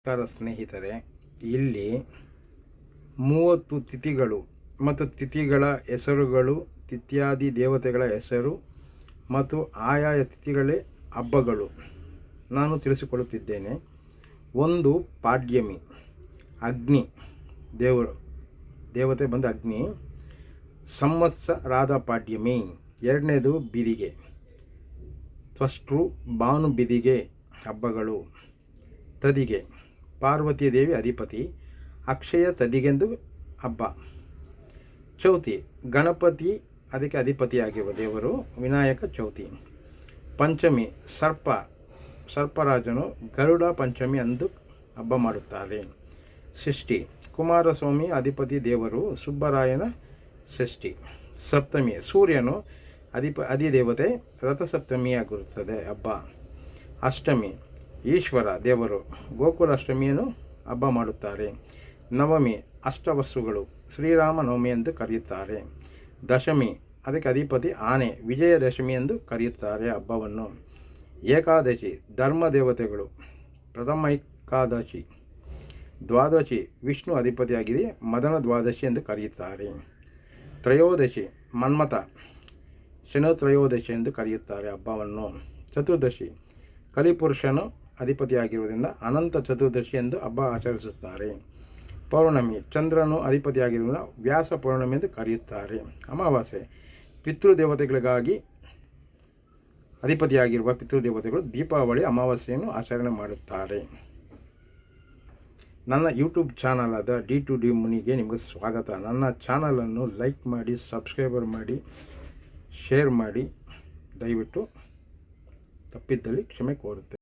ನಮಸ್ಕಾರ ಸ್ನೇಹಿತರೆ, ಇಲ್ಲಿ 30 ತಿಥಿಗಳು ಮತ್ತು ತಿಥಿಗಳ ಹೆಸರುಗಳು, ತಿಥ್ಯಾದಿ ದೇವತೆಗಳ ಹೆಸರು ಮತ್ತು ಆಯಾಯ ತಿಥಿಗಳೇ ಹಬ್ಬಗಳು ನಾನು ತಿಳಿಸಿಕೊಡುತ್ತಿದ್ದೇನೆ. ಒಂದು ಪಾಡ್ಯಮಿ, ಅಗ್ನಿ ದೇವತೆ ಬಂದು ಅಗ್ನಿ, ಸಂವತ್ಸರಾದ ಪಾಡ್ಯಮಿ. ಎರಡನೇದು ಬಿದಿಗೆ, ತ್ವಷ್ಟೃ ಭಾನು ಬಿದಿಗೆ ಹಬ್ಬಗಳು. ತದಿಗೆ, ಪಾರ್ವತಿ ದೇವಿ ಅಧಿಪತಿ, ಅಕ್ಷಯ ತದಿಗೆಂದು ಹಬ್ಬ. ಚೌತಿ, ಗಣಪತಿ ಅದಕ್ಕೆ ಅಧಿಪತಿಯಾಗಿರುವ ದೇವರು, ವಿನಾಯಕ ಚೌತಿ. ಪಂಚಮಿ, ಸರ್ಪರಾಜನು ಗರುಡ ಪಂಚಮಿ ಅಂದು ಹಬ್ಬ ಮಾಡುತ್ತಾರೆ. ಷಷ್ಠಿ, ಕುಮಾರಸ್ವಾಮಿ ಅಧಿಪತಿ ದೇವರು, ಸುಬ್ಬರಾಯನ ಷಷ್ಠಿ. ಸಪ್ತಮಿ, ಸೂರ್ಯನು ಅಧಿದೇವತೆ, ರಥಸಪ್ತಮಿಯಾಗಿರುತ್ತದೆ ಹಬ್ಬ. ಅಷ್ಟಮಿ, ಈಶ್ವರ ದೇವರು, ಗೋಕುಲಾಷ್ಟಮಿಯನ್ನು ಹಬ್ಬ ಮಾಡುತ್ತಾರೆ. ನವಮಿ, ಅಷ್ಟವಸುಗಳು, ಶ್ರೀರಾಮನವಮಿ ಎಂದು ಕರೆಯುತ್ತಾರೆ. ದಶಮಿ, ಅದಕ್ಕೆ ಅಧಿಪತಿ ಆನೆ, ವಿಜಯದಶಮಿ ಎಂದು ಕರೆಯುತ್ತಾರೆ ಹಬ್ಬವನ್ನು. ಏಕಾದಶಿ, ಧರ್ಮ ದೇವತೆಗಳು, ಪ್ರಥಮ ಏಕಾದಶಿ. ದ್ವಾದಶಿ, ವಿಷ್ಣು ಅಧಿಪತಿಯಾಗಿದೆ, ಮದನ ದ್ವಾದಶಿ ಎಂದು ಕರೆಯುತ್ತಾರೆ. ತ್ರಯೋದಶಿ, ಮನ್ಮಥ, ಶನತ್ರಯೋದಶಿ ಎಂದು ಕರೆಯುತ್ತಾರೆ ಹಬ್ಬವನ್ನು. ಚತುರ್ದಶಿ, ಕಲಿಪುರುಷನು ಅಧಿಪತಿಯಾಗಿರುವುದರಿಂದ ಅನಂತ ಚತುರ್ದಶಿ ಎಂದು ಹಬ್ಬ ಆಚರಿಸುತ್ತಾರೆ. ಪೌರ್ಣಮಿ, ಚಂದ್ರನು ಅಧಿಪತಿಯಾಗಿರುವುದರಿಂದ ವ್ಯಾಸ ಪೌರ್ಣಮಿ ಎಂದು ಕರೆಯುತ್ತಾರೆ. ಅಮಾವಾಸ್ಯೆ, ಪಿತೃದೇವತೆಗಳಿಗಾಗಿ ಅಧಿಪತಿಯಾಗಿರುವ ಪಿತೃದೇವತೆಗಳು ದೀಪಾವಳಿ ಅಮಾವಾಸ್ಯೆಯನ್ನು ಆಚರಣೆ ಮಾಡುತ್ತಾರೆ. ನನ್ನ ಯೂಟ್ಯೂಬ್ ಚಾನಲ್ ಆದ D2D ಮುನಿಗೆ ನಿಮಗೆ ಸ್ವಾಗತ. ನನ್ನ ಚಾನಲನ್ನು ಲೈಕ್ ಮಾಡಿ, ಸಬ್ಸ್ಕ್ರೈಬರ್ ಮಾಡಿ, ಶೇರ್ ಮಾಡಿ. ದಯವಿಟ್ಟು ತಪ್ಪಿದ್ದಲ್ಲಿ ಕ್ಷಮೆ ಕೋರುತ್ತೇನೆ.